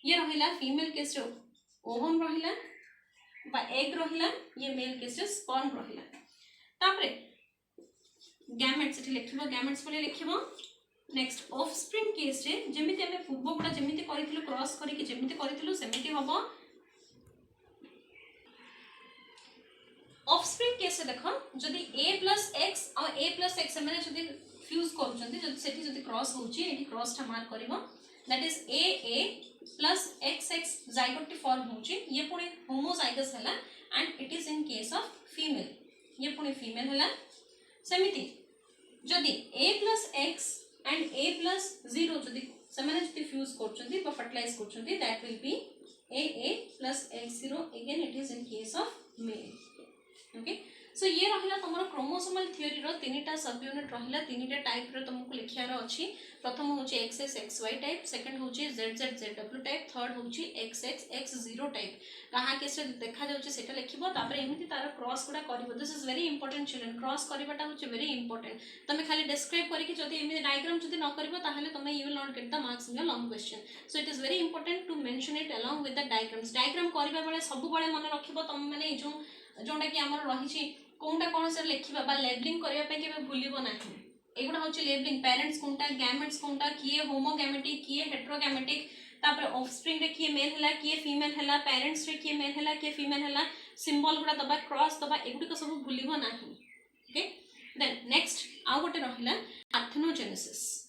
ये रहिला फीमेल केस रे ओवम रहिला बा एग रहिला, ये मेल केस रे स्पर्म रहिला। तापरे गैमेट्स एठी लिखिबो, गैमेट्स बोले लिखिबो। नेक्स्ट ऑफस्प्रिंग केस रे जेमिति हमें पूर्व गुडा जेमिति करिथिलु क्रॉस करिके जेमिति करिथिलु सेमिति हबो। ऑफस्प्रिंग केस रे देखो, जदी A प्लस X और A प्लस X माने जदी फ्यूज करूचंती, जदी सेठी जदी क्रॉस होउची, एठी क्रॉस टा मार्क करिवो, that is AA plus XX zygote form होउची। ये पुणे होमोजाइगस हला and it is in case of female, ये पुणे फीमेल हला। सेमिति जदी A plus X and A plus 0 जदी समान जदी फ्यूज करचंती बा फर्टिलाइज करचंती, that will be AA plus X0, again it is in case of male. Okay, so ये रहिला तमरो क्रोमोसोमल थ्योरी रो तीनटा सब यूनिट रहिला, तीनटा टाइप रो तुमको लिखियार अछि। प्रथम होची XXXY टाइप, सेकंड होची ZZZW टाइप, थर्ड होची XXX0 टाइप। कहा केस देखा जाउची सेटा लिखिबो, तापर एमिति तार क्रॉस गुडा करिवो। This is very important children, cross करिवाटा होची वेरी इंपोर्टेंट। तमे खाली डिस्क्राइब करिके जदी एमिति डायग्राम जदी न करिवो ताहले तमे you will not get the marks in your long question. So it is very important to mention it along with the diagrams. Diagram करिबा बेले सब बेले मन रखिबो तमे माने जो जोंडा कि हमर रहिछि कोनटा कोन से लिखिबा बा लेबलिंग करिया पे केबे भूलिबो नाही। एगुडा होची लेबलिंग, पेरेंट्स कोनटा, गैमेट्स कोनटा, किए होमोगैमेटिक किए हेटेरोगैमेटिक, तापर ऑफस्प्रिंग रे किए मेल हला किए फीमेल हला, पेरेंट्स रे किए मेल हला किए फीमेल हला, सिंबल गुडा दबा, क्रॉस दबा, एगुडी को सब भूलिबो नाही। ओके, देन नेक्स्ट आ गोटे रहिला पार्थेनोजेनेसिस।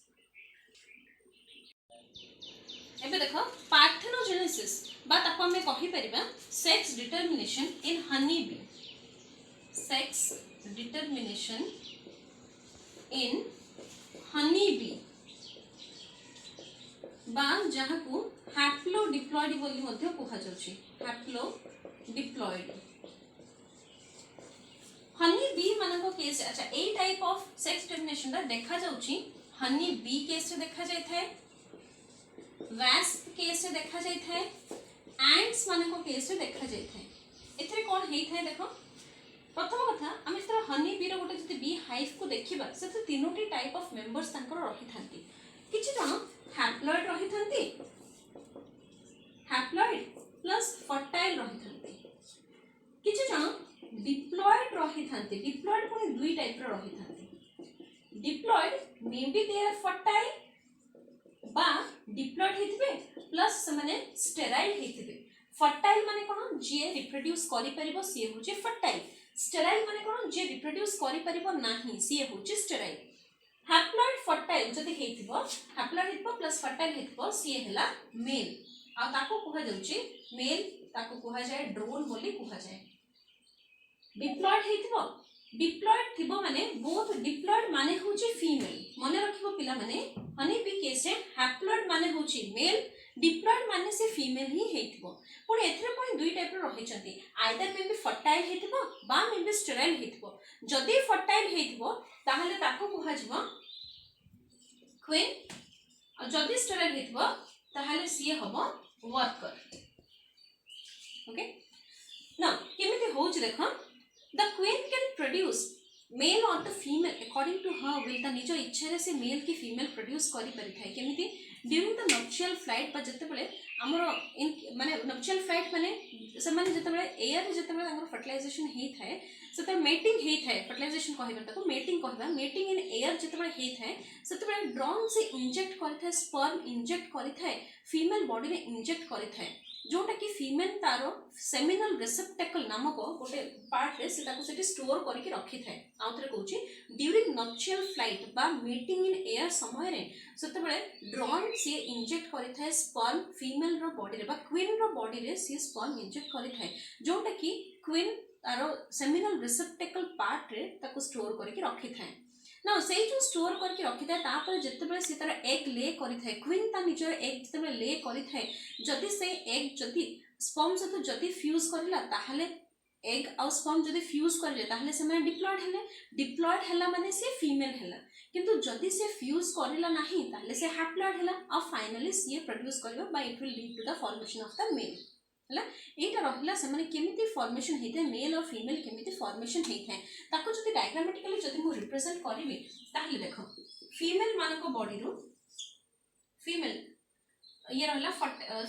एबे देखो पार्थेनोजेनेसिस बा ताको हमें कहि परिबा सेक्स डिटरमिनेशन इन हनी बी। सेक्स डिटरमिनेशन इन हनी बी बा जहाँ को हैप्लोडिप्लॉइड बोली मध्य कहा जाउछि। हैप्लोडिप्लॉइड हनी बी मानको केस। अच्छा, ए टाइप ऑफ सेक्स डिटरमिनेशन दा देखा जाउछि हनी बी केस रे देखा जाय थाए, वैस्प केस रे देखा जाय थाए, एंड्स मानको केस रे देखा जाय थाए। एथरे कोन हेई थाए देखो, प्रथम कथा आम जो हनी बी रोटे जो बी हाइव को देखा से तीनोटी टाइप ऑफ मेंबर्स रही था। किसी जन हैप्लॉइड रही था, हैप्लॉइड प्लस फर्टाइल रही था, किसी जन डिप्लॉइड रही था। डिप्लॉइड पुणी दुई टाइप रही था, diploid may be they are fertile बा डिप्लॉयड हेतिबे प्लस से माने स्टेराइल हेतिबे फर्टाइल माने कोन जे रिप्रोड्यूस करि परिबो सी होचे फर्टाइल स्टेराइल माने कोन जे रिप्रोड्यूस करि परिबो नाही सी होचे स्टेराइल हैप्लॉइड फर्टाइल जदि हेतिबो हैप्लॉइड हेतिबो प्लस फर्टाइल हेतिबो सी हैला मेल आ ताको कोहा जाउची मेल ताको कोहा जाय ड्रोन बोली कोहा जाय डिप्लॉयड हेतिबो डिप्लॉयड थिबो माने बोथ डिप्लॉयड माने होची फीमेल मने रखिबो पिला माने हनी बी केस रे हैप्लॉइड माने होची मेल डिप्लॉयड माने से फीमेल ही हेतिबो पुणी एथरे पुणी दुई टाइप रो रहिचंती आइदर मे बी फर्टाइल हेतिबो बा मे बी स्टेराइल हेतिबो जदि फर्टाइल हेतिबो ताहले ताको कोहा जिवो क्वीन और जदि स्टेराइल हेतिबो ताहले सी हबो वर्कर ओके नाउ केमिति होच देखो the queen can produce male और the female according to her will ता निजो इच्छा रे से मेल की फीमेल प्रोड्यूस करि परि थाए केमिति ड्यूरिंग द नप्शियल फ्लाइट पर जते बेले हमरो इन माने नप्शियल फ्लाइट माने से माने जते बेले एयर रे जते बेले हमरो फर्टिलाइजेशन हेई थाए सते मेटिंग हेई थाए फर्टिलाइजेशन कहबा ताको मेटिंग कहबा मेटिंग इन एयर जते बेले हेई थाए सते बेले ड्रोन से इंजेक्ट करि थाए स्पर्म इंजेक्ट करि थाए फीमेल बॉडी रे इंजेक्ट करि थाए जोटा कि फीमेल तारो सेमिनल रिसेप्टेकल नामक गोटे पार्ट रे से ताको सेठी स्टोर करके रखी थाए आउथरे कहूची ड्यूरिंग नप्शियल फ्लाइट बा मीटिंग इन एयर समय रे सते बेले ड्रोन से इंजेक्ट करि थाए स्पर्म फीमेल रो बॉडी रे बा क्वीन रो बॉडी रे से स्पर्म इंजेक्ट करि थाए जोटा कि क्वीन तारो सेमिनल रिसेप्टेकल पार्ट रे ताको स्टोर करके रखी थाए ना से जो स्टोर करके रखी थाए तापर जते बेले से तार एग ले करि थाए क्वीन ता निजर एग जते बेले ले करि थाए जदि से एग जदि स्पर्म सहित जदि फ्यूज करला ताहले एग और स्पर्म जदि फ्यूज करले ताहले से माने डिप्लॉयड हैला माने से फीमेल हैला किंतु जदि से फ्यूज करला नाही ताहले से हैप्लॉयड हैला और फाइनली सी प्रोड्यूस करबो by it will lead to the formation of the male हैला एटा रहिला से माने केमिति फॉर्मेशन हेते मेल और फीमेल केमिति फॉर्मेशन हेते ताको जदि डायग्रामेटिकली जदि मु रिप्रेजेंट करिवि ताहले देखो फीमेल मानको बॉडी रो फीमेल ये रहला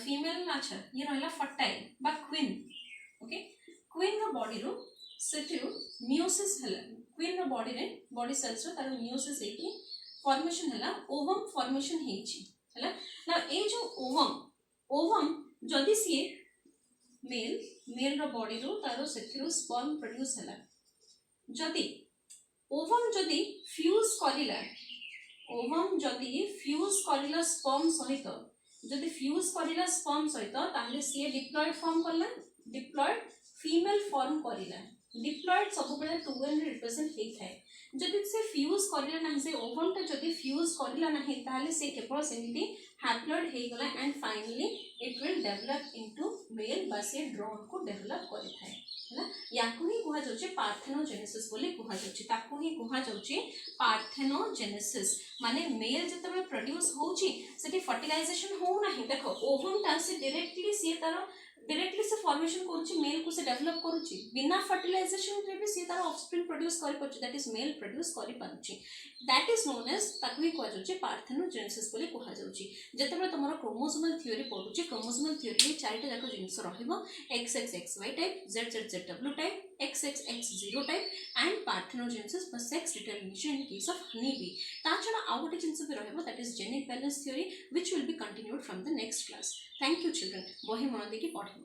फीमेल अच्छा ये रहला फर्टाइल बा क्वीन ओके क्वीन रो बॉडी रो सेटिरो मियोसिस हला क्वीन रो बॉडी रे बॉडी सेल्स रो तार मियोसिस हेकी फॉर्मेशन हला ओवम फॉर्मेशन हेची हला ना ए जो ओवम जदि सी मेल रो बॉडी रो तारो सेथिरो स्पर्म प्रोड्यूस हला जदि ओवम जदि फ्यूज करिला स्पर्म सहित जदि फ्यूज करिला स्पर्म सहित ताहले सी डिप्लॉयड फॉर्म करला डिप्लॉयड फीमेल फॉर्म करिला डिप्लॉयड सब बेले 2n रिप्रेजेंट हेई थाए जदि से फ्यूज करिला नाही से ओवम ता जदि फ्यूज करिला नाही ताहले से केवल सेमिति हैप्लॉयड हेई गला and finally it will develop into male बा से ड्रोन को डेवलप करि थाए हैला याकू ही कुहा जाउचे पार्थेनोजेनेसिस बोली कुहा जाउचे ताकू ही कुहा जाउचे पार्थेनोजेनेसिस माने मेल जते बेले प्रोड्यूस होउची सेठी फर्टिलाइजेशन हो नाही देखो ओवम ता से डायरेक्टली से फॉर्मेशन करूची मेल को से डेवलप करूची बिना फर्टिलाइजेशन रे भी से तार ऑफस्प्रिंग प्रोड्यूस करि परची दैट इज मेल प्रोड्यूस करि परची दैट इज नोन एज ताकू ही कुहा जाउचे पार्थेनोजेनेसिस बोली कुहा जाउची जते बेले तमरो क्रोमोसोमल थ्योरी पढुची क्रोमोसोमल थ्योरी रे चारिटा जाको जिंस रहइबो XXXY type ZZZW type XXX0 type and parthenogenesis पर sex determination in case of honey bee ताछडा आ गोटे जिंस भी रहइबो that is genic balance theory which will be continued from the next class thank you children बही मन देकी पढिबो।